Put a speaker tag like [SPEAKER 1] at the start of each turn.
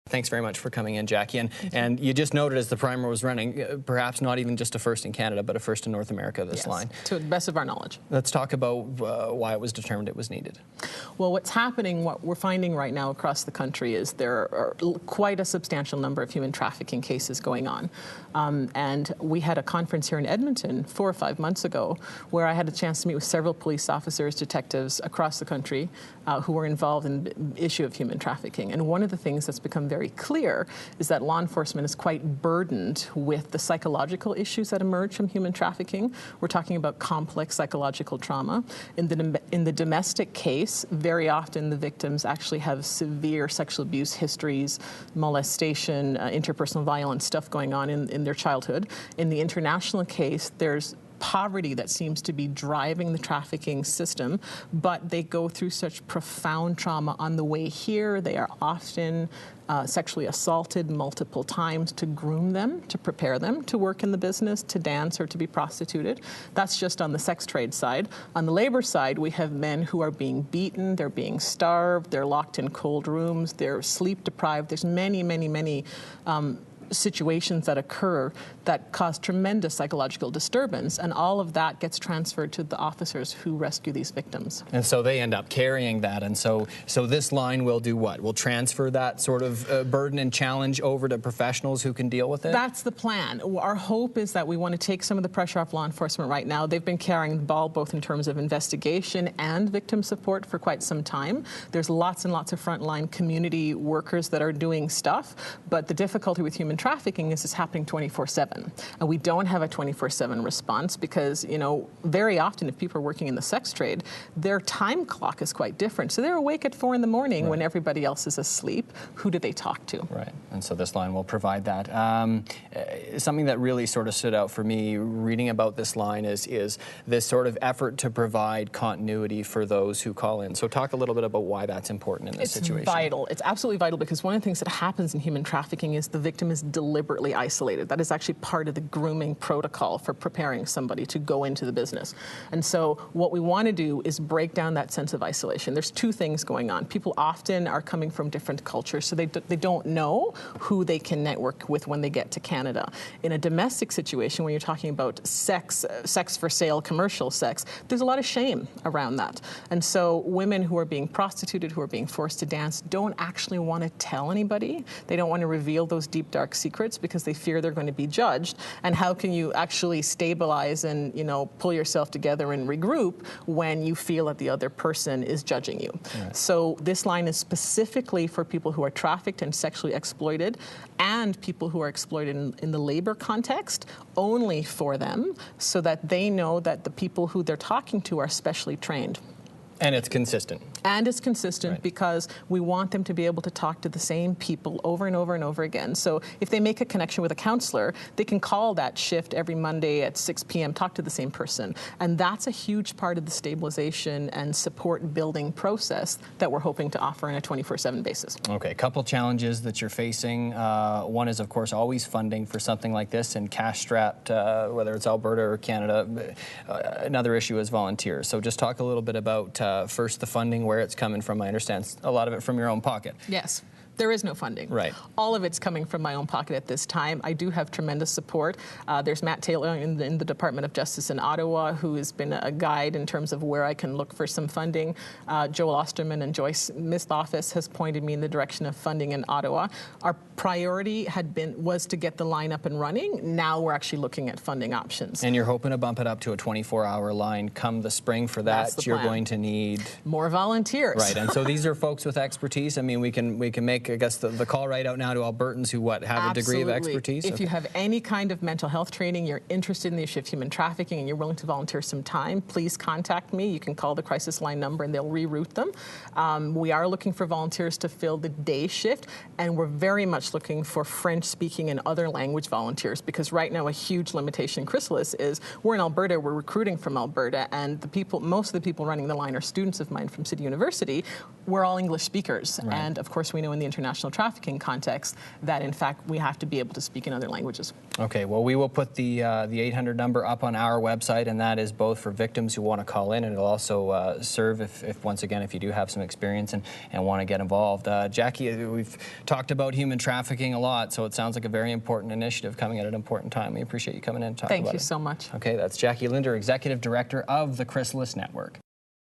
[SPEAKER 1] Thanks very much for coming in, Jacqui. And you just noted as the primer was running, perhaps not even just a first in Canada, but a first in North America, this line.
[SPEAKER 2] To the best of our knowledge.
[SPEAKER 1] Let's talk about why it was determined it was needed.
[SPEAKER 2] Well, what's happening, what we're finding right now across the country is there are quite a substantial number of human trafficking cases going on. And we had a conference here in Edmonton 4 or 5 months ago where I had a chance to meet with several police officers, detectives across the country who were involved in the issue of human trafficking. And one of the things that's become very clear is that law enforcement is quite burdened with the psychological issues that emerge from human trafficking. We're talking about complex psychological trauma. In the domestic case, very often the victims actually have severe sexual abuse histories, molestation, interpersonal violence, stuff going on in their childhood. In the international case, there's poverty that seems to be driving the trafficking system, but they go through such profound trauma on the way here. They are often sexually assaulted multiple times to groom them, to prepare them to work in the business, to dance, or to be prostituted. That's just on the sex trade side. On the labor side, we have men who are being beaten, they're being starved, they're locked in cold rooms, they're sleep deprived. There's many situations that occur that cause tremendous psychological disturbance, and all of that gets transferred to the officers who rescue these victims. And
[SPEAKER 1] so they end up carrying that, and so this line will do what? Will transfer that sort of burden and challenge over to professionals who can deal with it?
[SPEAKER 2] That's the plan. Our hope is that we want to take some of the pressure off law enforcement right now. They've been carrying the ball both in terms of investigation and victim support for quite some time. There's lots and lots of frontline community workers that are doing stuff, but the difficulty with human trafficking is it's happening 24/7. And we don't have a 24/7 response because, you know, very often if people are working in the sex trade, their time clock is quite different. So they're awake at 4 in the morning when everybody else is asleep. Who do they talk to?
[SPEAKER 1] Right. And so this line will provide that. Something that really sort of stood out for me reading about this line is this sort of effort to provide continuity for those who call in. So talk a little bit about why that's important in this situation.
[SPEAKER 2] It's vital. It's absolutely vital because one of the things that happens in human trafficking is the victim is deliberately isolated. That is actually part of the grooming protocol for preparing somebody to go into the business. And so what we want to do is break down that sense of isolation. There's 2 things going on. People often are coming from different cultures, so they don't know who they can network with when they get to Canada. In a domestic situation, when you're talking about sex for sale, commercial sex, there's a lot of shame around that. And so women who are being prostituted, who are being forced to dance, don't actually want to tell anybody. They don't want to reveal those deep, dark secrets because they fear they're going to be judged. And how can you actually stabilize and, you know, pull yourself together and regroup when you feel that the other person is judging you? Right. So this line is specifically for people who are trafficked and sexually exploited and people who are exploited in the labor context, only for them, so that they know that the people who they're talking to are specially trained.
[SPEAKER 1] And it's consistent.
[SPEAKER 2] And it's consistent because we want them to be able to talk to the same people over and over and over again. So if they make a connection with a counselor, they can call that shift every Monday at 6 p.m., talk to the same person. And that's a huge part of the stabilization and support building process that we're hoping to offer on a 24/7 basis.
[SPEAKER 1] Okay, a couple challenges that you're facing. One is, of course, always funding for something like this and cash-strapped, whether it's Alberta or Canada. Another issue is volunteers. So just talk a little bit about first the funding, where it's coming from. I understand a lot of it from your own pocket.
[SPEAKER 2] Yes. There is no funding.
[SPEAKER 1] Right.
[SPEAKER 2] All of it's coming from my own pocket at this time. I do have tremendous support. There's Matt Taylor in the Department of Justice in Ottawa, who has been a guide in terms of where I can look for some funding. Joel Osterman and Joyce Smith's office has pointed me in the direction of funding in Ottawa. Our priority was to get the line up and running. Now we're actually looking at funding options.
[SPEAKER 1] And you're hoping to bump it up to a 24-hour line come the spring. For that, you're going to need
[SPEAKER 2] more volunteers.
[SPEAKER 1] Right. And so these are folks with expertise. I mean, we can make, I guess, the call right out now to Albertans who have a degree of expertise?
[SPEAKER 2] If you have any kind of mental health training, you're interested in the issue of human trafficking, and you're willing to volunteer some time, please contact me. You can call the crisis line number and they'll reroute them. We are looking for volunteers to fill the day shift, and we're very much looking for French-speaking and other language volunteers, because right now a huge limitation in Chrysalis is we're in Alberta, we're recruiting from Alberta, and most of the people running the line are students of mine from City University. We're all English speakers, and of course we know in the international trafficking context, that in fact we have to be able to speak in other languages.
[SPEAKER 1] Okay, well, we will put the 800 number up on our website, and that is both for victims who want to call in, and it'll also serve if once again, if you do have some experience and want to get involved. Jacqui, we've talked about human trafficking a lot, so it sounds like a very important initiative coming at an important time. We appreciate you coming in and talking about it.
[SPEAKER 2] Thank you so much.
[SPEAKER 1] Okay, that's Jacqui Linder, Executive Director of the Chrysalis Network.